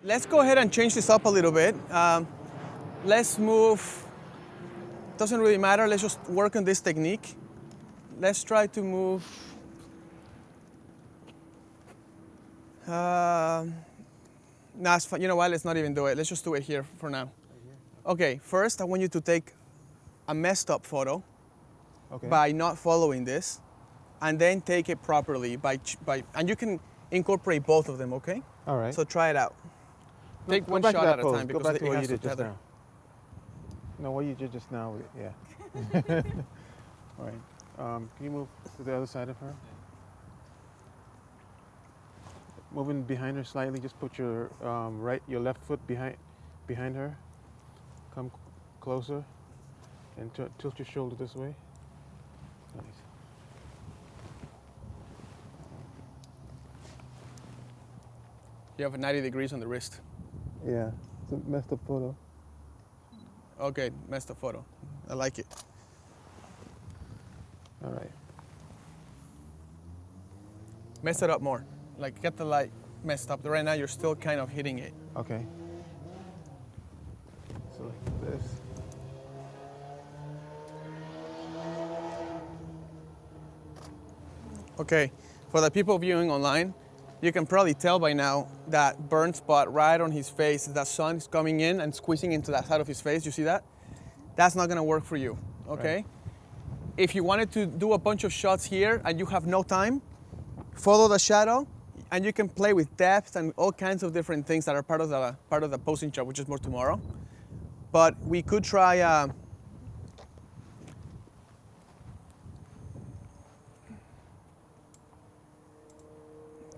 Let's go ahead and change this up a little bit. Let's move, doesn't really matter, let's just work on this technique. Let's try to move, nah, it's fine. You know what, let's not even do it. Let's just do it here for now. Okay, first I want you to take a messed up photo by not following this, and then take it properly and you can incorporate both of them, okay? All right. So try it out. Take one shot at a time because it has to tether. No, what you did just now, yeah. All right. Can you move to the other side of her? Moving behind her slightly. Just put your your left foot behind her. Come closer, and tilt your shoulder this way. Nice. You have 90 degrees on the wrist. Yeah, it's a messed up photo. Okay, messed up photo. I like it. All right. Mess it up more. Like get the light messed up. Right now you're still kind of hitting it. Okay. So like this. Okay, for the people viewing online, you can probably tell by now that burn spot right on his face, that sun is coming in and squeezing into that side of his face. You see that? That's not gonna work for you, okay? Right. If you wanted to do a bunch of shots here and you have no time, follow the shadow, and you can play with depth and all kinds of different things that are part of the posing job, which is more tomorrow. But we could try.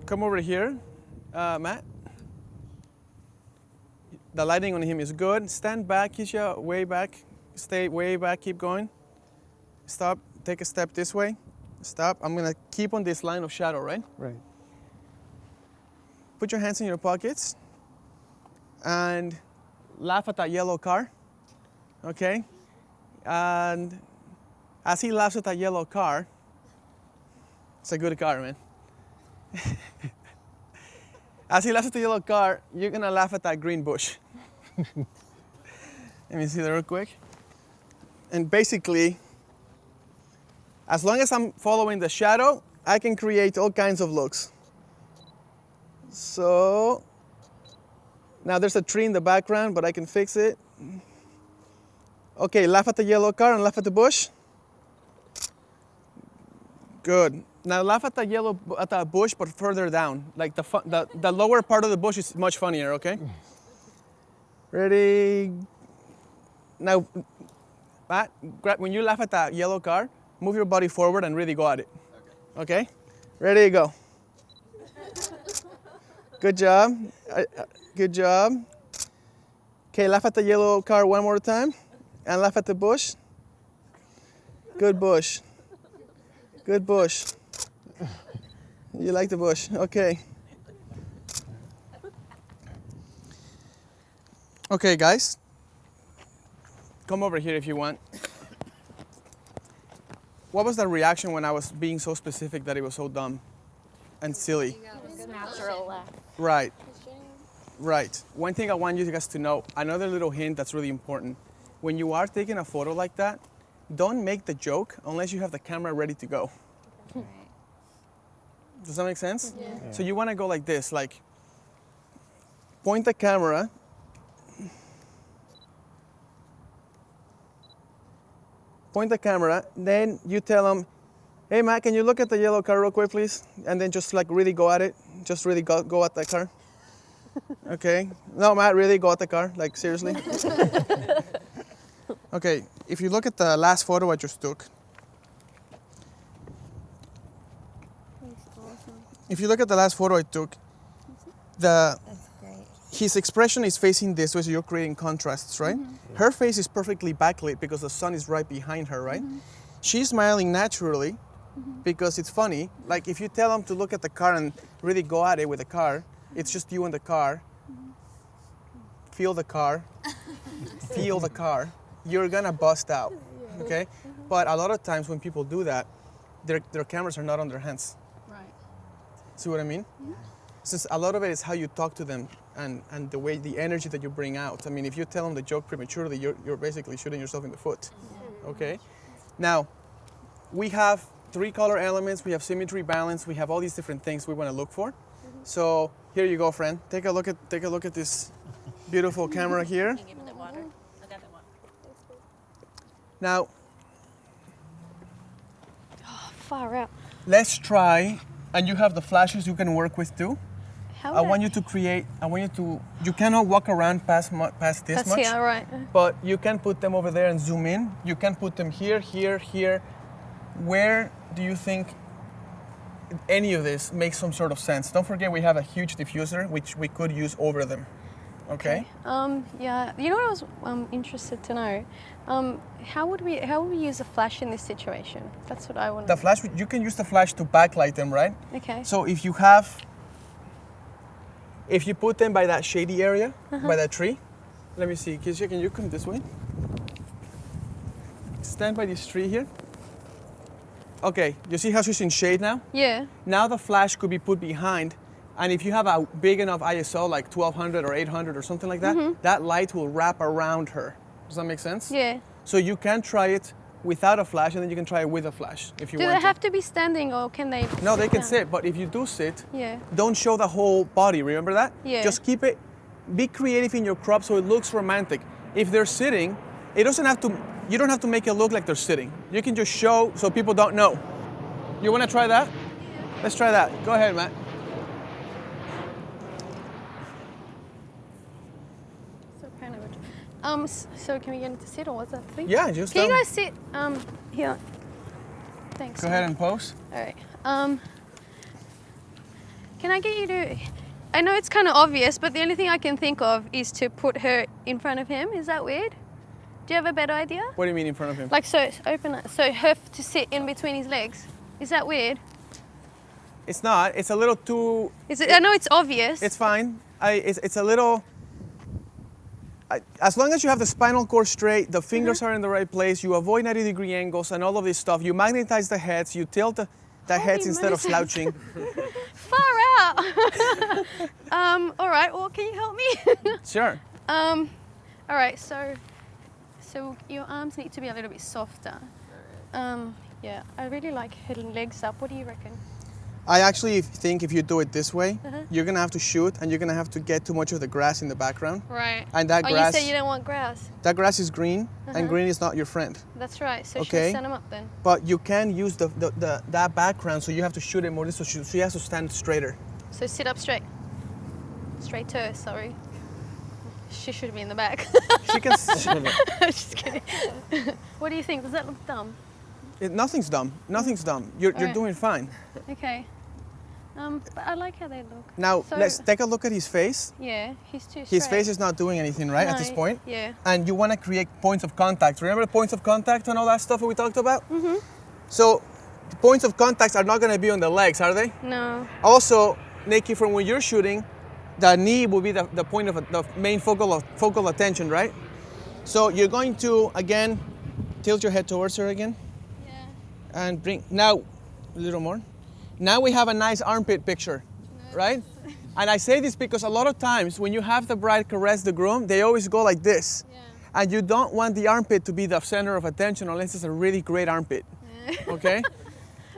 Come over here, Matt. The lighting on him is good. Stand back, Keisha, way back. Stay way back, keep going. Stop, take a step this way. Stop, I'm gonna keep on this line of shadow, right? Right. Put your hands in your pockets and laugh at that yellow car, okay? And as he laughs at that yellow car, it's a good car, man. As he laughs at the yellow car, you're gonna laugh at that green bush. Let me see that real quick. And basically, as long as I'm following the shadow, I can create all kinds of looks. So, now there's a tree in the background, but I can fix it. Okay, laugh at the yellow car and laugh at the bush. Good. Now laugh at the bush, but further down. Like the lower part of the bush is much funnier, okay? Ready? Now, Matt, when you laugh at that yellow car, move your body forward and really go at it. Okay? Ready, go. Good job. Good job. Okay, laugh at the yellow car one more time and laugh at the bush. Good bush. Good bush. You like the bush, okay. Okay, guys, come over here if you want. What was the reaction when I was being so specific that it was so dumb and silly? Natural laugh. Right, right. One thing I want you guys to know, another little hint that's really important. When you are taking a photo like that, don't make the joke unless you have the camera ready to go. Does that make sense? Yeah. So you want to go like this, like point the camera. Point the camera, then you tell them, hey Matt, can you look at the yellow car real quick, please? And then just like really go at it. Just really go at the car. Okay. No, Matt, really go at the car, like seriously. Okay, if you look at the last photo I just took. If you look at the last photo I took, That's great. his expression is facing this way, so you're creating contrasts, right? Mm-hmm. Her face is perfectly backlit because the sun is right behind her, right? Mm-hmm. She's smiling naturally because it's funny. Like if you tell them to look at the car and really go at it with the car, it's just you and the car. Feel the car. Feel the car. You're gonna bust out, okay? But a lot of times when people do that, their cameras are not on their hands. Right. See what I mean? Since a lot of it is how you talk to them and the way, the energy that you bring out. I mean, if you tell them the joke prematurely, you're basically shooting yourself in the foot. Okay? Now, we have 3 color elements, we have symmetry, balance, we have all these different things we want to look for. So here you go, friend. Take a look at this beautiful camera here. Give me the water. I got the water. Now, Far out. let's try, and you have the flashes you can work with too. How I want you to create, you cannot walk around past this That's much. here, right. But you can put them over there and zoom in. You can put them here, here, here. Where do you think any of this makes some sort of sense? Don't forget we have a huge diffuser which we could use over them. Okay? Yeah. You know what I was interested to know? How would we use a flash in this situation? That's what I want. The flash, you can use the flash to backlight them, right? Okay. So if you put them by that shady area, by that tree, let me see, Kisha, can you come this way? Stand by this tree here. Okay, you see how she's in shade now? Yeah. Now the flash could be put behind, and if you have a big enough ISO, like 1200 or 800 or something like that, that light will wrap around her. Does that make sense? Yeah. So you can try it without a flash, and then you can try it with a flash if you Do want they have to be standing or can they? No, they can down? sit, but if you do sit, Yeah. don't show the whole body, remember that? Yeah. Just keep it, be creative in your crop so it looks romantic. If they're sitting, you don't have to make it look like they're sitting. You can just show so people don't know. You wanna try that? Let's try that. Go ahead, Matt. So kind of. So can we get into sit or what's that thing? Yeah, just Can you guys sit? Here. Thanks. go ahead and pose. All right. Can I get you to? I know it's kind of obvious, but the only thing I can think of is to put her in front of him. Is that weird? Do you have a better idea? What do you mean in front of him? Like so, open it. So her to sit in between his legs. Is that weird? It's not. It's a little too. Is it? I know it's obvious. It's fine. It's a little. As long as you have the spinal cord straight, the fingers are in the right place, you avoid 90-degree angles and all of this stuff. You magnetize the heads. You tilt the heads instead of Moses. slouching. Far out. All right. Well, can you help me? Sure. All right. So your arms need to be a little bit softer. Yeah. I really like her legs up. What do you reckon? I actually think if you do it this way, you're gonna have to shoot and you're gonna have to get too much of the grass in the background. Right. And that Oh, grass, you said you don't want grass. that grass is green, and green is not your friend. That's right. So should Okay. we stand him up then? But you can use that background, so you have to shoot it more. So she has to stand straighter. So sit up straight. Straighter. Sorry. She should be in the back. She can. Just kidding. What do you think? Does that look dumb? Nothing's dumb. Nothing's dumb. You're Alright. doing fine. Okay. But I like how they look. Now So- let's take a look at his face. Yeah, he's too straight. His face is not doing anything right at this No, point. Yeah. And you want to create points of contact. Remember the points of contact and all that stuff that we talked about? Mm-hmm. So the points of contact are not going to be on the legs, are they? No. Also, Nikki, from when you're shooting, the knee will be the point of the main focal attention, right? So you're going to, again, tilt your head towards her again. Yeah. And bring, now, a little more. Now we have a nice armpit picture, right? And I say this because a lot of times when you have the bride caress the groom, they always go like this. Yeah. And you don't want the armpit to be the center of attention unless it's a really great armpit, okay?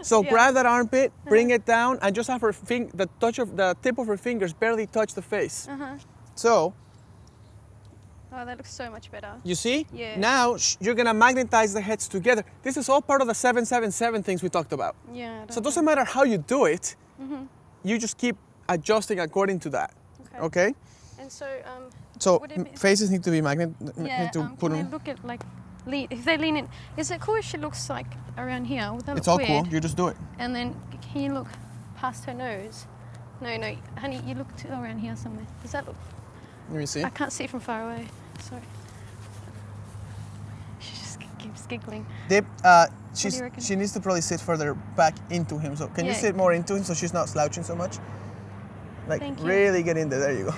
So Yeah. grab that armpit, bring it down, and just have her the tip of her fingers barely touch the face. So, Oh, that looks so much better. you see? Yeah. Now you're gonna magnetize the heads together. This is all part of the 777 things we talked about. Yeah. So it doesn't matter how you do it, you just keep adjusting according to that, okay? And so, So would it be- faces need to be yeah, need to put can they them. look at like, if they lean in, is it cool if she looks like around here? Would that It's look all weird? cool, you just do it. And then can you look past her nose? No, honey, you look around here somewhere. Does that look? Let me see. I can't see it from far away. Sorry. She just keeps giggling. Dip, do you reckon? she needs to probably sit further back into him. So can you Yeah. sit more into him so she's not slouching so much? Like Thank you. really get in there. There you go.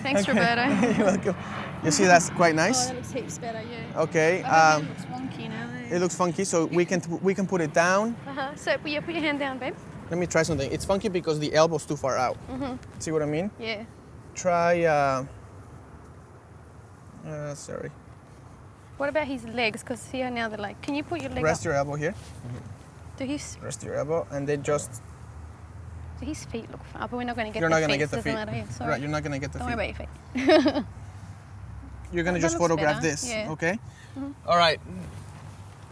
Thanks, Okay. Roberto. You're welcome. You see that's quite Oh, nice. that looks heaps better, yeah. Okay. Oh, it looks wonky now. It looks funky, so we can put it down. So put your hand down, babe. Let me try something. It's funky because the elbow's too far out. See what I mean? Yeah. Try, sorry. What about his legs? Because see how now they're like, can you put your leg Rest up? your elbow here. Do his Rest your elbow, and then just. do his feet look far? But we're not going to get You're the not gonna feet. get the Doesn't feet. matter. Yeah, sorry. Right, you're not gonna get the Don't feet. worry about your feet. You're gonna That just looks photograph better, this, yeah. okay? All right.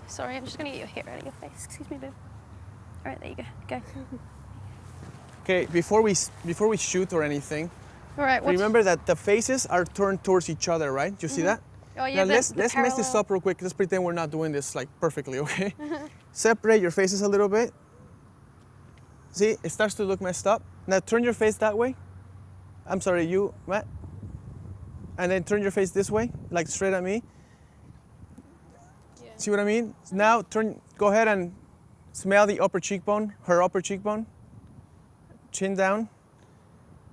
Sorry, I'm just going to get your hair out of your face. Excuse me, babe. All right, there you go. Go. Okay, before we shoot or anything, All right. What's, remember that the faces are turned towards each other, right? You see that? Oh yeah. Now the let's mess this parallel- up real quick. Let's pretend we're not doing this like perfectly, okay? Separate your faces a little bit. See, it starts to look messed up. Now turn your face that way. I'm sorry, you, Matt. And then turn your face this way, like straight at me. Yeah. See what I mean? Now go ahead and smell the upper cheekbone, her upper cheekbone. Chin down.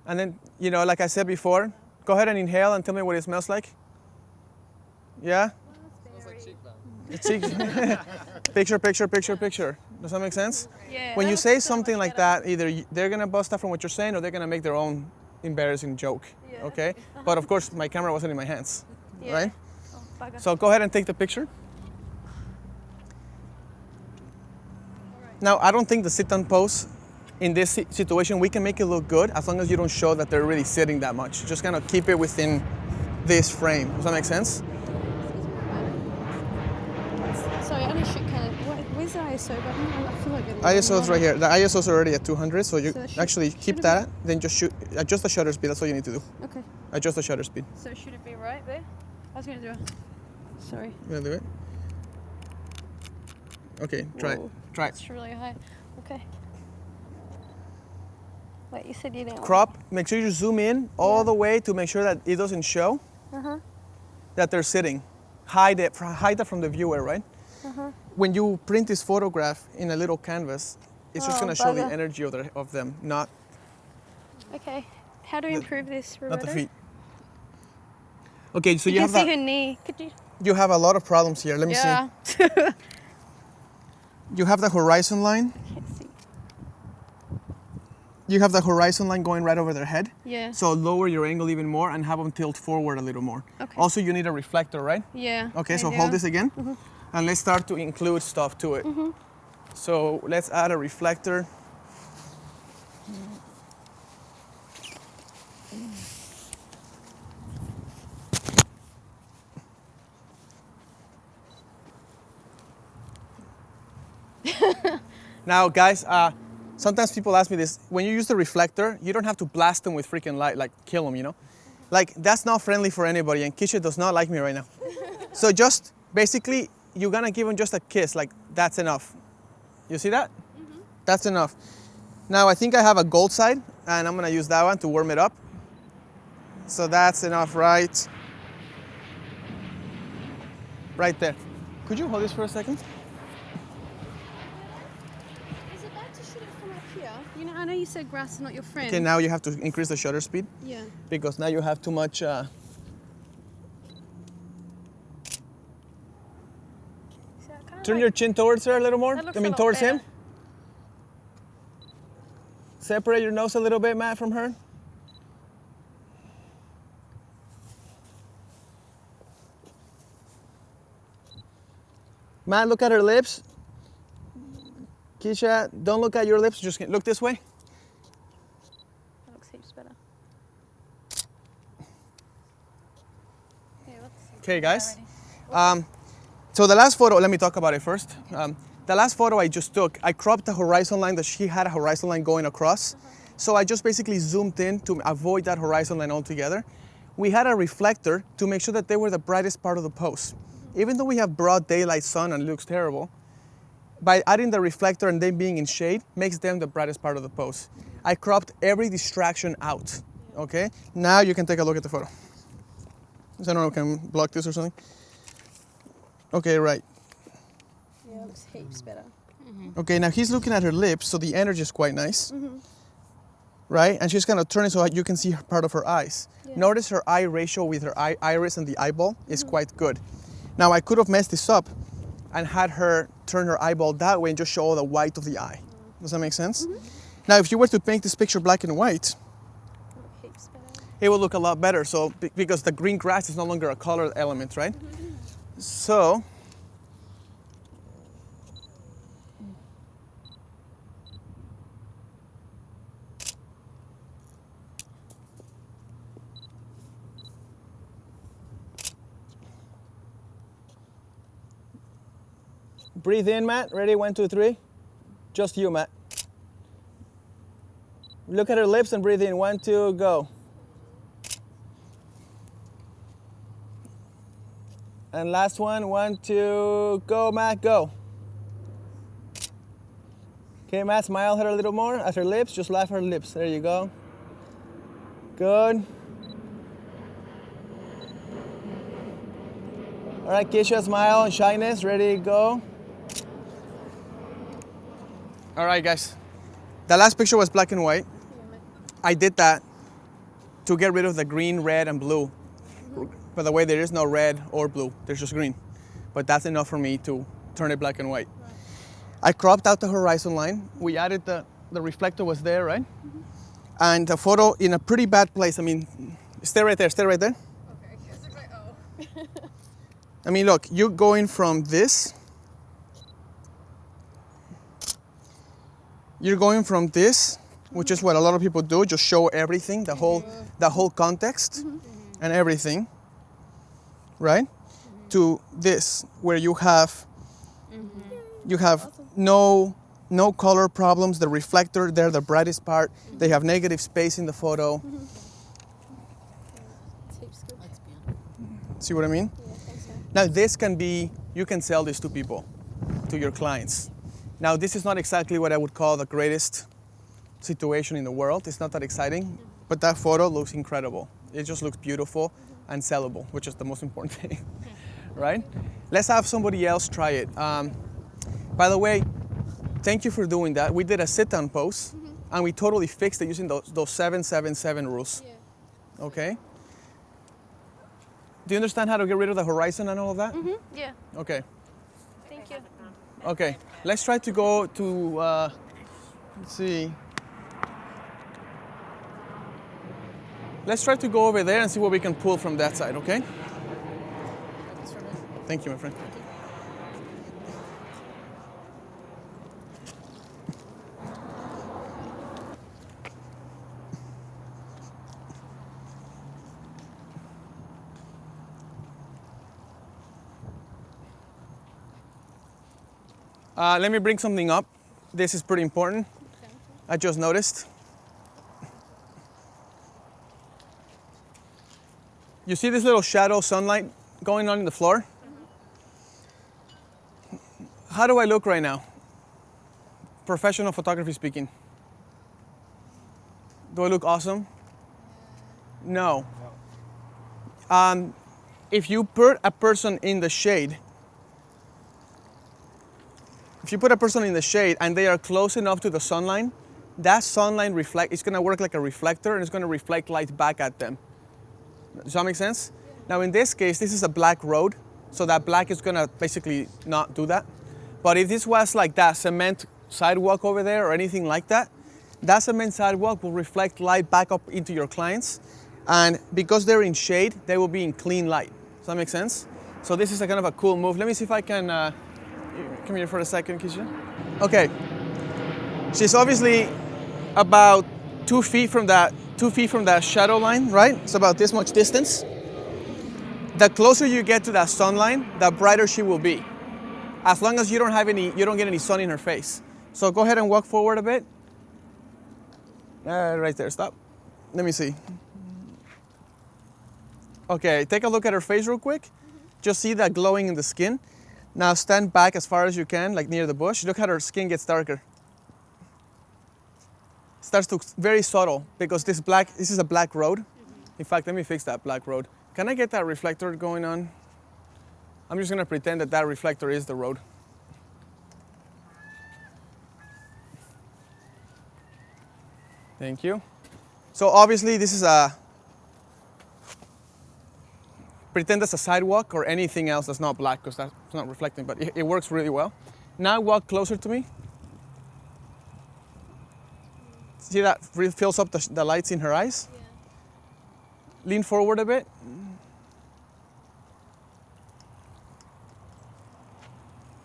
And then, you know, like I said before, go ahead and inhale and tell me what it smells like. Yeah? It's cheek. Picture, picture, picture, picture. Does that make sense? Yeah. When that you looks say so something much like better. that, either they're gonna bust up from what you're saying, or they're gonna make their own embarrassing joke. Yeah. Okay? But of course, my camera wasn't in my hands, Yeah. right? Oh, bugger. So go ahead and take the picture. Now, I don't think the sit-down pose in this situation, we can make it look good as long as you don't show that they're really sitting that much. Just kind of keep it within this frame. Does that make sense? Sorry, I only shoot Canon. Where's the ISO button? I feel like it. ISO is right here. The ISO is already at 200, so you So it should- actually should keep it that. Then just shoot. Adjust the shutter speed. That's all you need to do. Okay. Adjust the shutter speed. So should it be right there? I was going to do it. Sorry. You wanna do it? Okay, try Whoa. it. Try it. It's really high. Okay. Wait, you said you didn't. Crop. Make sure you zoom in all the way to make sure that it doesn't show that they're sitting. Hide it from the viewer, right? When you print this photograph in a little canvas, it's just Oh, gonna show the bugger. energy of them, not Okay. How do we improve this, the Roberto? feet. Okay, so You you can have see her knee. Could you? you have a lot of problems here. Let me Yeah. see. You have the horizon line. Can't see. You have the horizon line going right over their head. Yeah. So lower your angle even more and have them tilt forward a little more. Okay. Also, you need a reflector, right? Yeah. Okay, I so do. hold this again, and let's start to include stuff to it. So let's add a reflector. Now, guys, sometimes people ask me this. When you use the reflector, you don't have to blast them with freaking light, like kill them, you know? Like, that's not friendly for anybody, and Keisha does not like me right now. So just, basically, you're gonna give them just a kiss, like, that's enough. You see that? That's enough. Now, I think I have a gold side, and I'm gonna use that one to warm it up. So that's enough, right? Right there. Could you hold this for a second? Is it bad to shoot it from up here? You know, I know you said grass is not your friend. Okay, now you have to increase the shutter speed Yeah. because now you have too much. Is that kinda Turn like- your chin towards her a little more. That looks I a mean, lot towards him. better. Separate your nose a little bit, Matt, from her. Matt, look at her lips. Keisha, don't look at your lips. Just look this way. That looks heaps better. Yeah, let's Okay, guys. already. So the last photo, let me talk about it first. The last photo I just took, I cropped the horizon line that she had a horizon line going across. So I just basically zoomed in to avoid that horizon line altogether. We had a reflector to make sure that they were the brightest part of the pose. Even though we have broad daylight sun and it looks terrible, by adding the reflector and them being in shade makes them the brightest part of the pose. I cropped every distraction out, okay? Now you can take a look at the photo. I don't know if I can block this or something. Okay, right. Yeah, it looks heaps better. Okay, now he's looking at her lips, so the energy is quite nice. Right? And she's gonna turn it so you can see part of her eyes. Yeah. Notice her eye ratio with her iris and the eyeball is quite good. Now I could have messed this up and had her turn her eyeball that way and just show all the white of the eye. Does that make sense? Now, if you were to paint this picture black and white, Heaps better. it will look a lot better. So, because the green grass is no longer a colored element, right? So, breathe in, Matt. Ready? 1, 2, 3. Just you, Matt. Look at her lips and breathe in. 1, 2, go. And last one. 1, 2, go, Matt, go. Okay, Matt, smile her a little more at her lips. Just laugh her lips. There you go. Good. All right, Keisha, smile and shyness. Ready, go. All right, guys. The last picture was black and white. I did that to get rid of the green, red, and blue. By the way, there is no red or blue. There's just green. But that's enough for me to turn it black and white. Right. I cropped out the horizon line. We added the reflector was there, right? And the photo in a pretty bad place. I mean, stay right there, stay right there. Okay, because it's like, oh. I mean, look, you're going from this. You're going from this, which is what a lot of people do, just show everything, the whole context and everything, right? To this, where you have no color problems. The reflector, they're the brightest part. They have negative space in the photo. See what I mean? Yeah, I think so. Now this can be, you can sell this to people, to your clients. Now this is not exactly what I would call the greatest situation in the world. It's not that exciting, but that photo looks incredible. It just looks beautiful and sellable, which is the most important thing, right? Let's have somebody else try it. By the way, thank you for doing that. We did a sit-down pose, and we totally fixed it using those 7-7-7 rules, Yeah. okay? Do you understand how to get rid of the horizon and all of that? Yeah. Okay. Thank you. Okay, let's try to go to, let's see. Let's try to go over there and see what we can pull from that side, okay? Thank you, my friend. Let me bring something up. This is pretty important. I just noticed. You see this little shadow sunlight going on in the floor? How do I look right now? Professional photography speaking. Do I look awesome? No. If you put a person in the shade, and they are close enough to the sunline, that sunlight it's gonna work like a reflector and it's gonna reflect light back at them. Does that make sense? Now in this case, this is a black road, so that black is gonna basically not do that. But if this was like that cement sidewalk over there or anything like that, that cement sidewalk will reflect light back up into your clients. And because they're in shade, they will be in clean light. Does that make sense? So this is a kind of a cool move. Let me see if I can, come here for a second, Keisha. Okay, she's obviously about 2 feet from that shadow line, right? It's about this much distance. The closer you get to that sun line, the brighter she will be. As long as you don't get any sun in her face. So go ahead and walk forward a bit. Right there, stop. Let me see. Okay, take a look at her face real quick. Just see that glowing in the skin. Now stand back as far as you can, like near the bush. Look how her skin gets darker. Starts to very subtle because this is a black road. In fact, let me fix that black road. Can I get that reflector going on? I'm just gonna pretend that reflector is the road. Thank you. So obviously this is pretend that's a sidewalk or anything else that's not black because that's not reflecting, but it works really well. Now walk closer to me. See that fills up the lights in her eyes? Yeah. Lean forward a bit.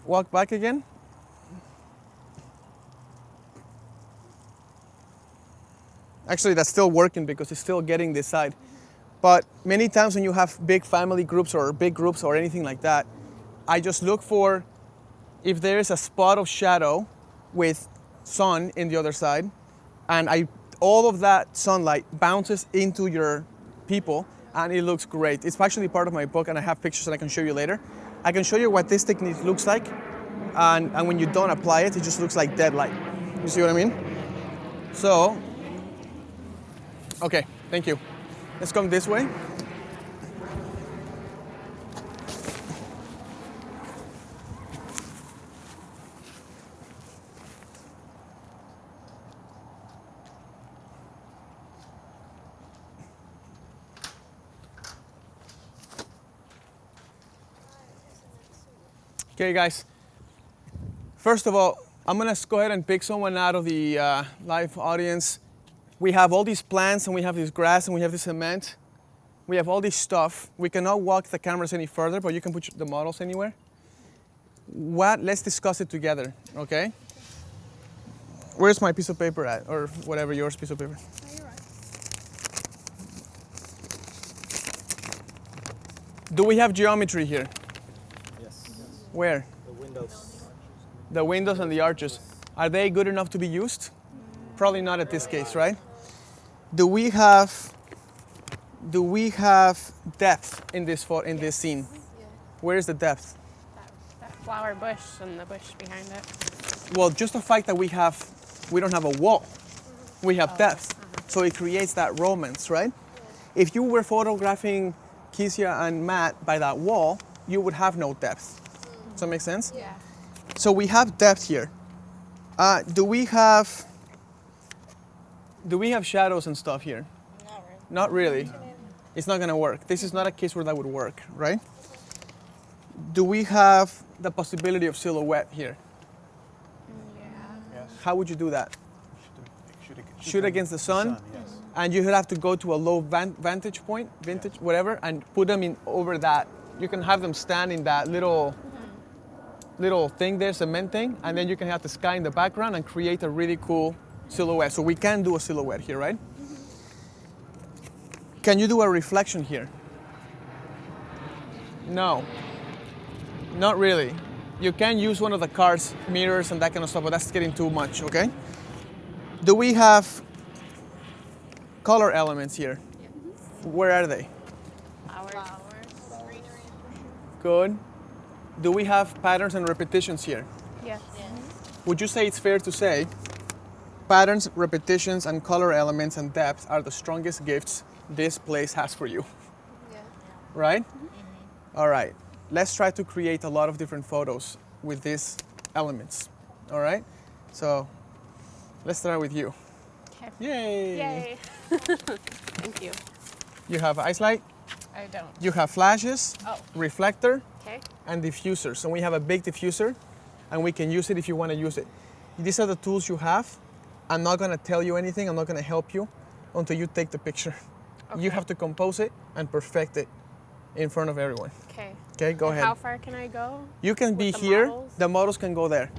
Walk back again. Actually, that's still working because it's still getting this side. But many times when you have big family groups or big groups or anything like that, I just look for if there is a spot of shadow with sun in the other side, and all of that sunlight bounces into your people, and it looks great. It's actually part of my book, and I have pictures that I can show you later. I can show you what this technique looks like, and when you don't apply it, it just looks like dead light. You see what I mean? So, okay, thank you. Let's come this way. Okay, guys. First of all, I'm gonna go ahead and pick someone out of the live audience. We have all these plants and we have this grass and we have this cement. We have all this stuff. We cannot walk the cameras any further, but you can put the models anywhere. Let's discuss it together, okay? Where's my piece of paper at? Or whatever, yours piece of paper. Oh, you're right. Do we have geometry here? Yes. Where? The windows. The windows and the arches. Are they good enough to be used? Probably not at this case, right? Do we have depth in this scene? Yeah. Where is the depth? That flower bush and the bush behind it. Well, just the fact that we don't have a wall, we have depth, so it creates that romance, right? If you were photographing Kezia and Matt by that wall, you would have no depth. Does that make sense? Yeah. So we have depth here. Do we have shadows and stuff here? Not really. Not really. It's not gonna work. This is not a case where that would work, right? Do we have the possibility of silhouette here? Yeah. Yes. How would you do that? Shoot them- against the sun? Yes. And you would have to go to a low vantage point, whatever, and put them in over that. You can have them stand in that little thing there, cement thing, and then you can have the sky in the background and create a really cool silhouette. So we can do a silhouette here, right? Can you do a reflection here? No, not really. You can use one of the car's mirrors and that kind of stuff, but that's getting too much, okay? Do we have color elements here? Where are they? Flowers. Good. Do we have patterns and repetitions here? Yes. Would you say it's fair to say patterns, repetitions, and color elements and depth are the strongest gifts this place has for you, Yeah. right? All right. Let's try to create a lot of different photos with these elements, all right? So let's start with you. Okay. Yay! Yay. Thank you. You have ice light, I don't. you have flashes, Oh. reflector, Okay. and diffuser. So we have a big diffuser, and we can use it if you want to use it. These are the tools you have. I'm not going to tell you anything. I'm not going to help you until you take the picture. You Okay. have to compose it and perfect it in front of everyone. Okay. Okay, go And ahead. How far can I go? You can be with the here. models? The models can go there,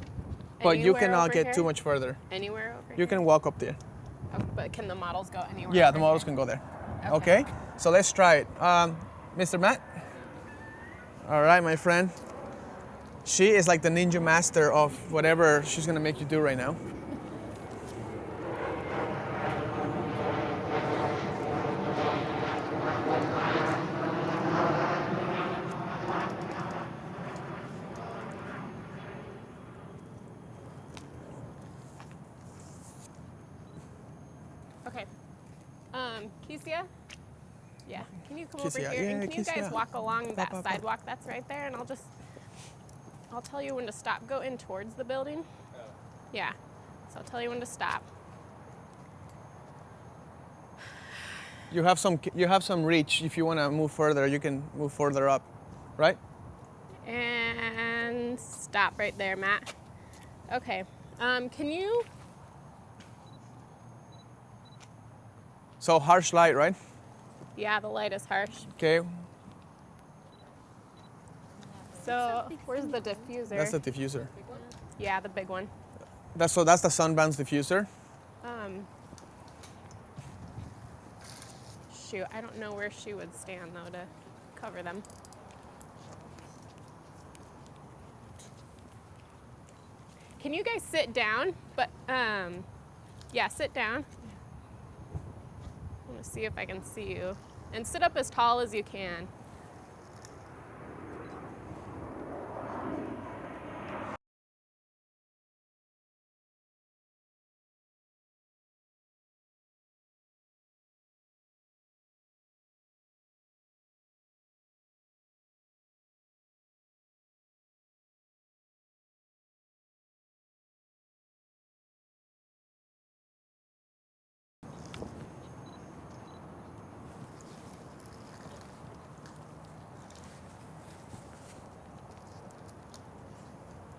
but you Anywhere cannot over get here? too much further. Anywhere over here? You can walk up there. Oh, but can the models go anywhere? Yeah, over the models here? can go there. Okay. Okay, so let's try it. Mr. Matt? All right, my friend. She is like the ninja master of whatever she's gonna make you do right now. Okay. Kezia? Yeah. Can you come Kezia, over here? And yeah, can you guys Kezia. walk along that up. sidewalk that's right there? And I'll tell you when to stop. Go in towards the building. Yeah. So I'll tell you when to stop. You have some reach. If you wanna move further, you can move further up, right? And stop right there, Matt. Okay. Can you So harsh light, right? Yeah, the light is harsh. Okay, So where's the diffuser? that's the diffuser. Yeah, the big one. That's the Sunbound's diffuser. Shoot, I don't know where she would stand though to cover them. Can you guys sit down? But yeah, sit down. I want to see if I can see you. And sit up as tall as you can.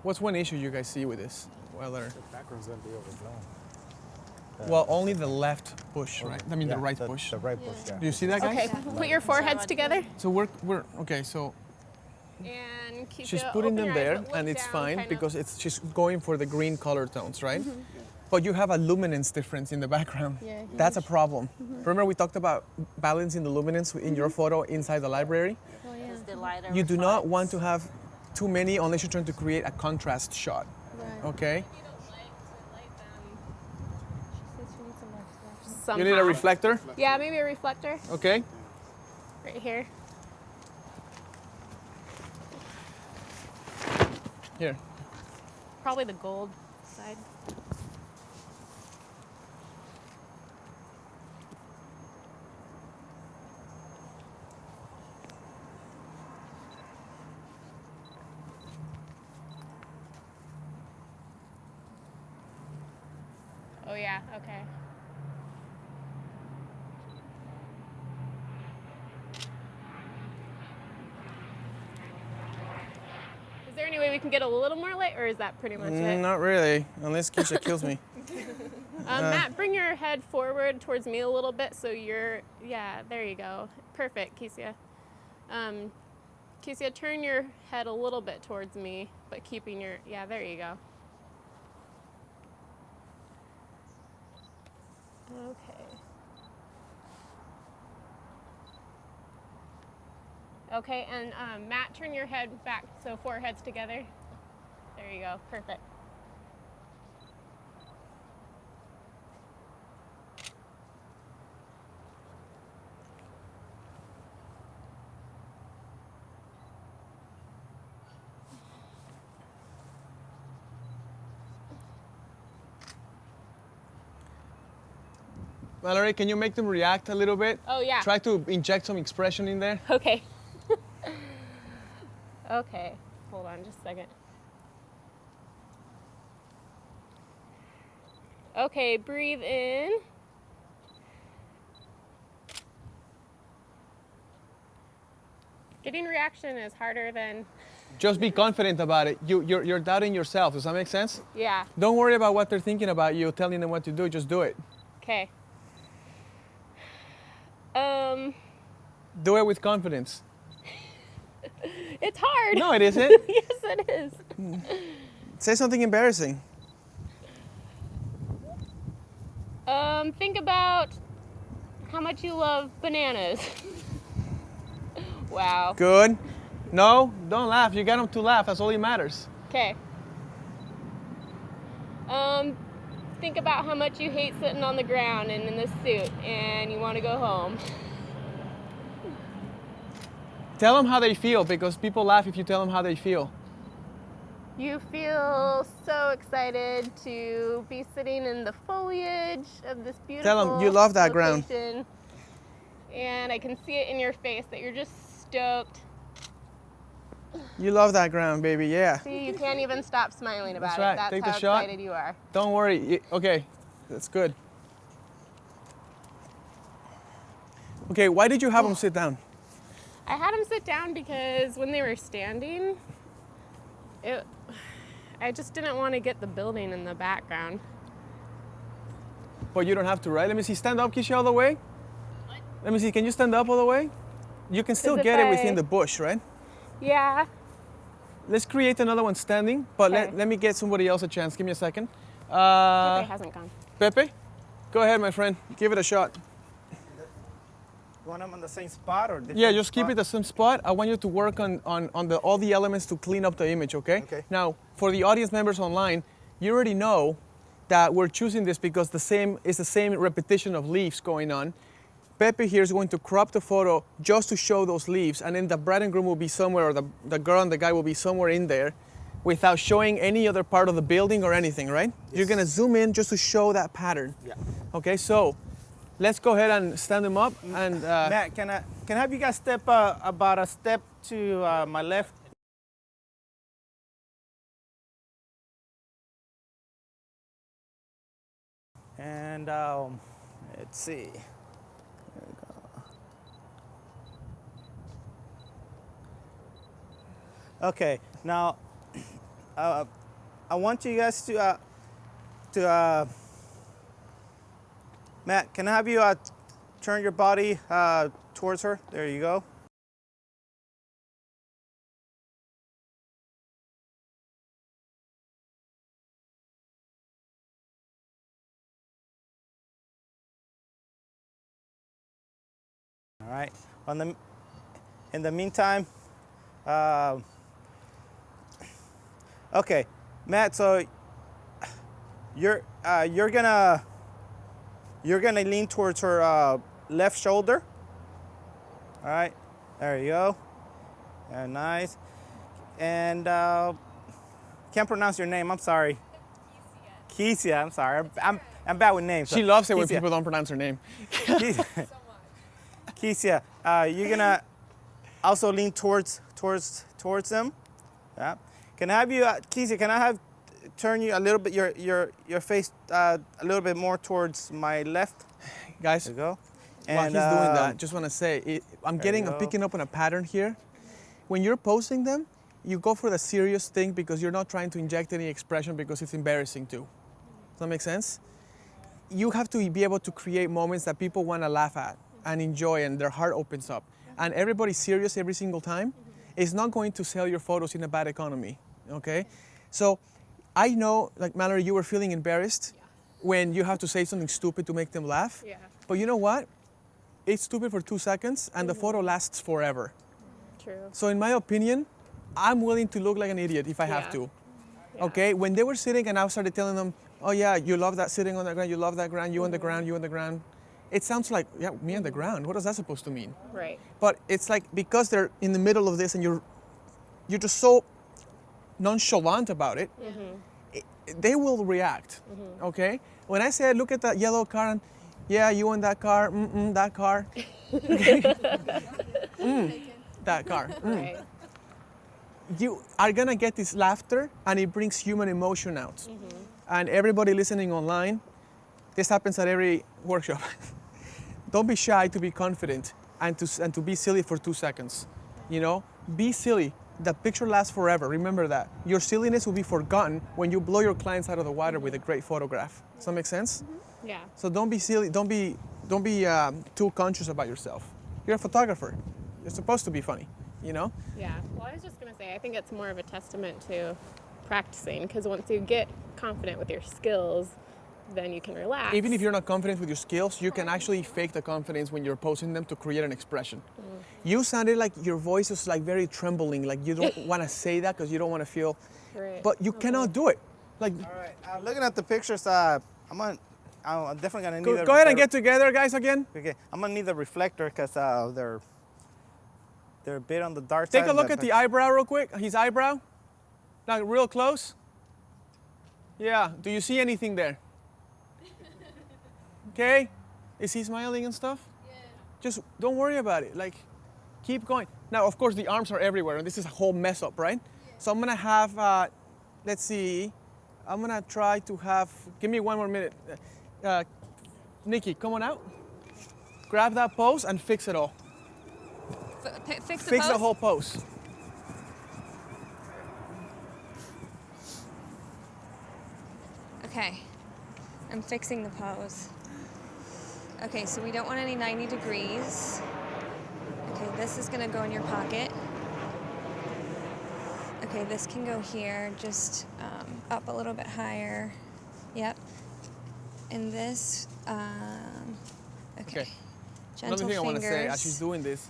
What's one issue you guys see with this weather? The background's gonna be overblown. Well, only the left bush, right? I mean, the right bush. The right bush, yeah. Do you see that, guys? Okay, put your foreheads together. So we're okay. So And keep she's your- putting open them your eyes, there, but look and it's down, fine kinda. because she's going for the green color tones, right? But you have a luminance difference in the background. Yeah, That's a problem. Remember we talked about balancing the luminance in your photo inside the library? Oh, yeah. The lighter You do not reflects. want to have too many unless you're trying to create a contrast shot, Right. okay? You don't like to light them She says she needs some more flash. somehow. You need a reflector, Yeah, maybe a reflector okay? right here. Here. Probably the gold side. Oh yeah, okay. Is there any way we can get a little more light, or is that pretty much it? Not really, unless Keisha kills me. Matt, bring your head forward towards me a little bit so you're, yeah, there you go. Perfect, Keisha. Keisha, turn your head a little bit towards me, but keeping your, yeah, there you go. Okay. Okay, and Matt, turn your head back so foreheads together. There you go, perfect. Valerie, can you make them react a little bit? Oh yeah. Try to inject some expression in there. Okay. Okay, hold on just a second. Okay, breathe in. Getting reaction is harder than, Just be confident about it. You're doubting yourself. Does that make sense? yeah, Don't worry about what they're thinking about you, telling them what to do. Just do it. okay. Do it with confidence. It's hard. No, it isn't. Yes, it is. Say something embarrassing. Think about how much you love bananas. Wow. Good. No, don't laugh. You got them to laugh. That's all that matters. Okay. Think about how much you hate sitting on the ground and in this suit and you want to go home. Tell them how they feel because people laugh if you tell them how they feel. You feel so excited to be sitting in the foliage of this beautiful Tell 'em you love that ground. location. And I can see it in your face that you're just stoked. You love that ground, baby. Yeah. See, you can't even stop smiling about That's right. it. That's Take the how shot. excited you are. Don't worry. Okay, that's good. Okay, why did you have them sit down? I had them sit down because when they were standing, I just didn't want to get the building in the background. but you don't have to, right? Let me see. Stand up, Keisha, all the way. Let me see. Can you stand up all the way? You can still if get it I- within the bush, right? Yeah. Let's create another one standing, but Okay. let me get somebody else a chance. Give me a second. Pepe hasn't gone. Pepe, go ahead, my friend. Give it a shot. You want them on the same spot or different Yeah, just keep spot? it the same spot. I want you to work on all the elements to clean up the image, okay? Okay. Now, for the audience members online, you already know that we're choosing this because it's the same repetition of leaves going on. Pepe here is going to crop the photo just to show those leaves, and then the bride and groom will be somewhere, or the girl and the guy will be somewhere in there without showing any other part of the building or anything, right? You're gonna zoom in just to show that pattern. Yeah. Okay, so let's go ahead and stand them up and Matt, can I have you guys step about a step to my left? And let's see. There we go. Okay, now I want you guys to Matt, can I have you turn your body towards her? There you go. All right. In the meantime, okay, Matt. So you're gonna lean towards her left shoulder. All right. There you go. Nice. And can't pronounce your name. I'm sorry. Keisia. I'm sorry. I'm bad with names. she loves it when Keisia. people don't pronounce her name. Keisia, you're gonna also lean towards them. Yeah. Can I have you, Keisia? Can I have turn you a little bit your face a little bit more towards my left? Guys, There you go. while he's doing that, just want to say, I'm there you I'm go. picking up on a pattern here. When you're posting them, you go for the serious thing because you're not trying to inject any expression because it's embarrassing too. Does that make sense? You have to be able to create moments that people want to laugh at and enjoy and their heart opens up. And everybody's serious every single time. It's not going to sell your photos in a bad economy, okay? So I know, like Mallory, you were feeling embarrassed when you have to say something stupid to make them laugh. Yeah. But you know what? It's stupid for 2 seconds and the photo lasts forever. True. So in my opinion, I'm willing to look like an idiot if I have Yeah. to. Yeah. Okay, when they were sitting and I started telling them, oh yeah, you love that sitting on the ground, you love that ground, you on the ground, you on the ground. It sounds like, yeah, me on the ground. What is that supposed to mean? Right. But it's like, because they're in the middle of this and you're just so nonchalant about it, they will react, okay? When I say, look at that yellow car, and yeah, you in that car, that car. That car. Right. You are gonna get this laughter and it brings human emotion out. And everybody listening online, this happens at every workshop. Don't be shy to be confident and to be silly for 2 seconds. You know, be silly. The picture lasts forever. Remember that. Your silliness will be forgotten when you blow your clients out of the water with a great photograph. Does that make sense? Yeah. So don't be silly. Don't be too conscious about yourself. You're a photographer. You're supposed to be funny. You know. Yeah. Well, I was just gonna say, I think it's more of a testament to practicing, because once you get confident with your skills, then you can relax. Even if you're not confident with your skills, you can actually fake the confidence when you're posting them to create an expression. You sounded like your voice was like very trembling, like you don't want to say that because you don't want to feel, Right. but you cannot do it. Like, All right. Looking at the pictures, I'm definitely gonna need. go ahead and get together, guys, again. Okay. I'm gonna need the reflector because they're a bit on the dark Take side. a look at the eyebrow real quick. His eyebrow, like real close. Yeah. Do you see anything there? Okay. Is he smiling and stuff? Yeah. Just don't worry about it. Like, keep going. Now, of course, the arms are everywhere, and this is a whole mess up, right? Yeah. So I'm gonna have, let's see, I'm gonna try to have, give me 1 more minute. Nikki, come on out. Grab that pose and fix it all. Fix the Fix pose? the whole pose. Okay, I'm fixing the pose. Okay, so we don't want any 90 degrees. Okay, this is gonna go in your pocket. Okay, this can go here, just up a little bit higher. Yep. And this, okay. Gentle Another thing I want to say fingers. as she's doing this,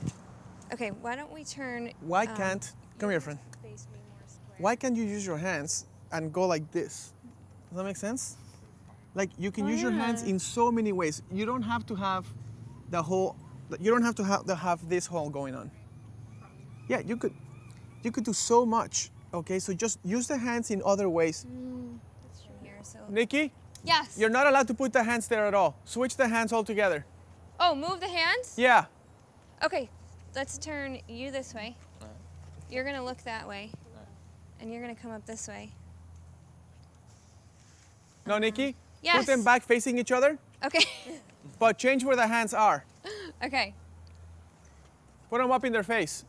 Okay, why don't we turn? why can't, come here friend, Face me more square. why can't you use your hands and go like this? Does that make sense? Like you can use your hands in so many ways. You don't have to have the whole, you don't have to have this whole going on. Yeah, you could do so much. Okay, so just use the hands in other ways. That's true here. So. Nikki, Yes. you're not allowed to put the hands there at all. Switch the hands altogether. Oh, move the hands. Yeah. Okay, let's turn you this way. You're gonna look that way, and you're gonna come up this way. No, Nikki? Yes. Put them back facing each other, Okay. but change where the hands are. Okay. Put them up in their face.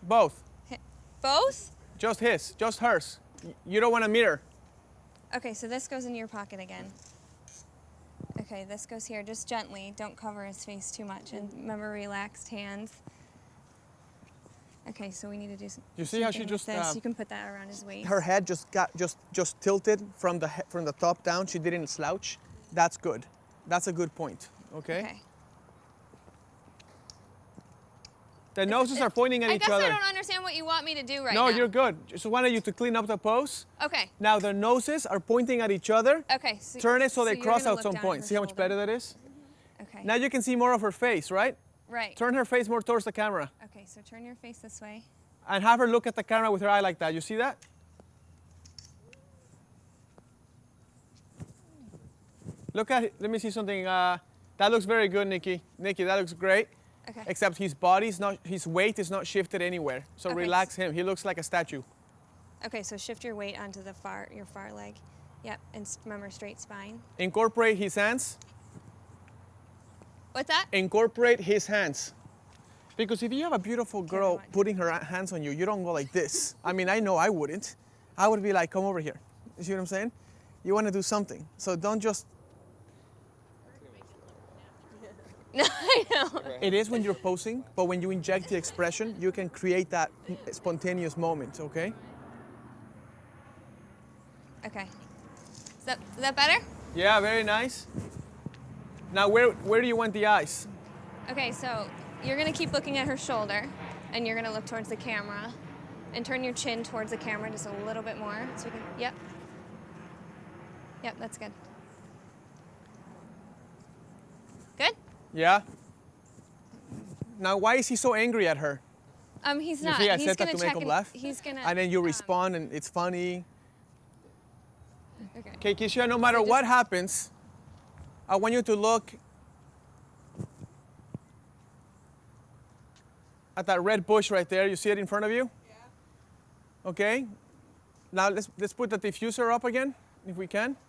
Both. Both? Just hers. You don't want a mirror. Okay, so this goes in your pocket again. Okay, this goes here, just gently. Don't cover his face too much. And remember, relaxed hands. Okay, so we need to do some. You see how she something with just, this. You can put that around his waist. Her head just got just tilted from the top down. She didn't slouch. That's good. That's a good point. Okay. Okay. The noses are pointing at I each guess other. I don't understand what you want me to do right No, now. you're good. Just wanted you to clean up the pose. Okay. Now their noses are pointing at each other. Okay. So, Turn it so they you're cross gonna out look some down at point. her See how much shoulder. better that is? Okay. Now you can see more of her face, right? Right. Turn her face more towards the camera Okay, so turn your face this way. and have her look at the camera with her eye like that. You see that? Look at it. Let me see something. That looks very good, Nikki. Nikki, that looks great. Okay. Except his weight is not shifted anywhere. So Okay. relax him. He looks like a statue. Okay, so shift your weight onto your far leg. Yep, and remember straight spine. Incorporate his hands. What's that? Incorporate his hands. Because if you have a beautiful girl watch. putting her hands on you, you don't go like this. I mean, I know I wouldn't. I would be like, come over here. You see what I'm saying? You want to do something. So don't just. No, I know. It is when you're posing, but when you inject the expression, you can create that spontaneous moment, okay? Okay. Is that better? Yeah, very nice. Now, where do you want the eyes? Okay, so you're gonna keep looking at her shoulder, and you're gonna look towards the camera, and turn your chin towards the camera just a little bit more, so we can. Yep. Yep, that's good. Good. Yeah? Now, why is he so angry at her? He's You not. see, I He's said that gonna to make check him laugh. He's gonna. And then you respond, and it's funny. Okay. Okay, Kishia, no matter just- what happens, I want you to look at that red bush right there. You see it in front of you? Yeah. Okay. Now let's put the diffuser up again, if we can. Can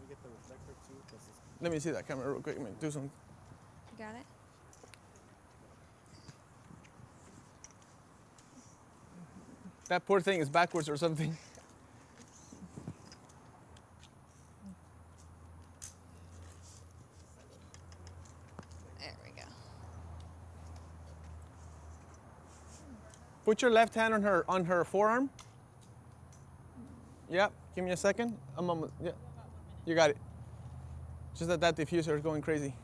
we get the reflector too? 'Cause it's- Let me see that camera real quick. Let me do some. You got it. That poor thing is backwards or something. There we go. Put your left hand on her forearm. Yep. Give me a second. I'm almost. Yeah. You got it. Just that diffuser is going crazy.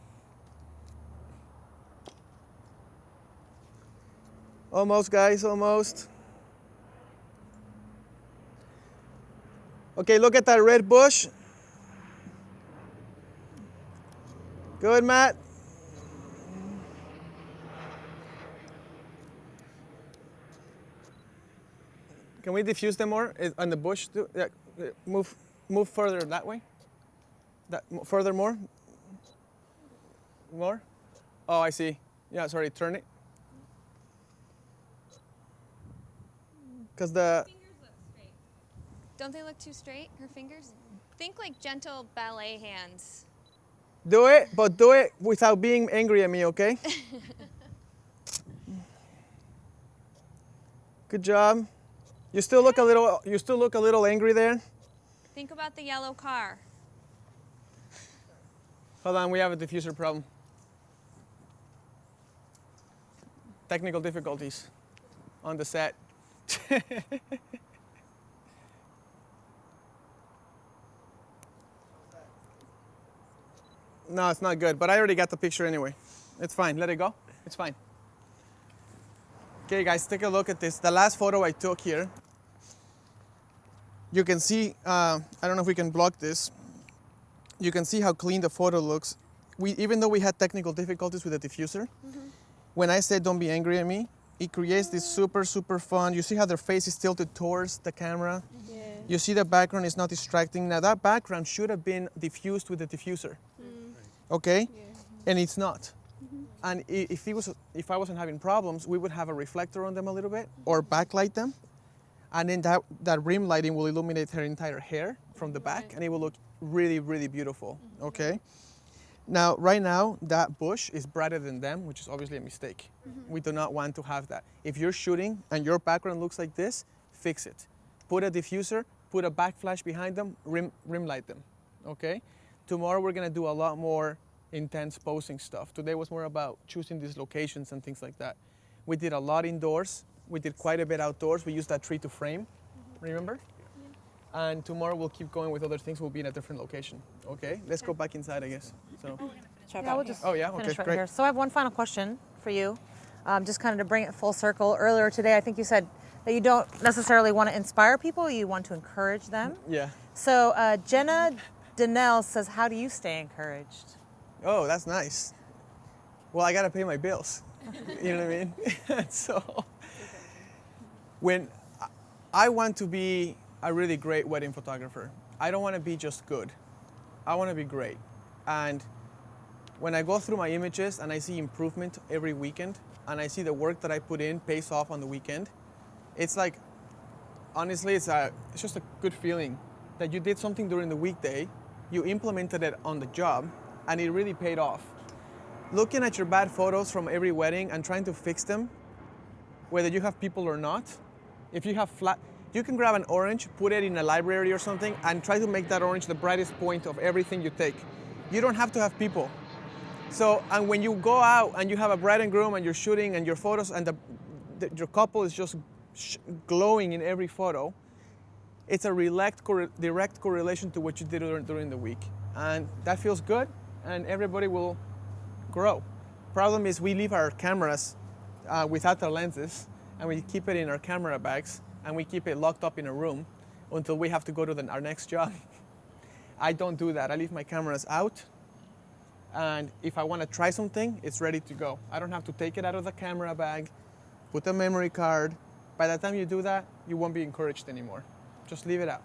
Almost, guys. Almost. Okay, look at that red bush. Good, Matt. Can we diffuse them more on the bush? Too? Yeah, move further that way. Further more. More. Oh, I see. Yeah, sorry. Turn it. Because the. Fingers look straight. Don't they look too straight? Her fingers. Think like gentle ballet hands. Do it, but do it without being angry at me, okay? Good job. You still look a little angry there. Think about the yellow car. Hold on, we have a diffuser problem. Technical difficulties on the set. No, it's not good, but I already got the picture anyway. It's fine, let it go. It's fine. Okay guys, take a look at this. The last photo I took here, you can see, I don't know if we can block this. You can see how clean the photo looks. Even though we had technical difficulties with the diffuser, when I said don't be angry at me, it creates this super, super fun. You see how their face is tilted towards the camera? Yeah. You see the background is not distracting. Now that background should have been diffused with the diffuser, okay? And it's not. And if I wasn't having problems, we would have a reflector on them a little bit or backlight them. And then that rim lighting will illuminate her entire hair from the back and it will look really, really beautiful, okay? Now, right now, that bush is brighter than them, which is obviously a mistake. We do not want to have that. If you're shooting and your background looks like this, fix it. Put a diffuser, put a backflash behind them, rim light them, okay? Tomorrow we're gonna do a lot more intense posing stuff. Today was more about choosing these locations and things like that. We did a lot indoors. We did quite a bit outdoors. We used that tree to frame, remember? And tomorrow we'll keep going with other things. We'll be in a different location, okay? Let's go back inside, I guess. So. Yeah, we'll just Oh yeah, okay, finish right great. here. So I have one final question for you, just kind of to bring it full circle. Earlier today, I think you said that you don't necessarily want to inspire people, you want to encourage them. Yeah. So Jenna Danelle says, how do you stay encouraged? Oh, that's nice. Well, I gotta pay my bills. You know what I mean? So, when I want to be a really great wedding photographer, I don't want to be just good. I want to be great. And when I go through my images and I see improvement every weekend, and I see the work that I put in pays off on the weekend, it's like, honestly, it's just a good feeling that you did something during the weekday, you implemented it on the job, and it really paid off. Looking at your bad photos from every wedding and trying to fix them, whether you have people or not, if you have you can grab an orange, put it in a library or something, and try to make that orange the brightest point of everything you take. You don't have to have people. So, and when you go out and you have a bride and groom and you're shooting and your photos and your couple is just glowing in every photo, it's a direct correlation to what you did during the week. And that feels good, and everybody will grow. Problem is we leave our cameras without the lenses, and we keep it in our camera bags, and we keep it locked up in a room until we have to go to our next job. I don't do that. I leave my cameras out, and if I want to try something, it's ready to go. I don't have to take it out of the camera bag, put a memory card. By the time you do that, you won't be encouraged anymore. Just leave it out.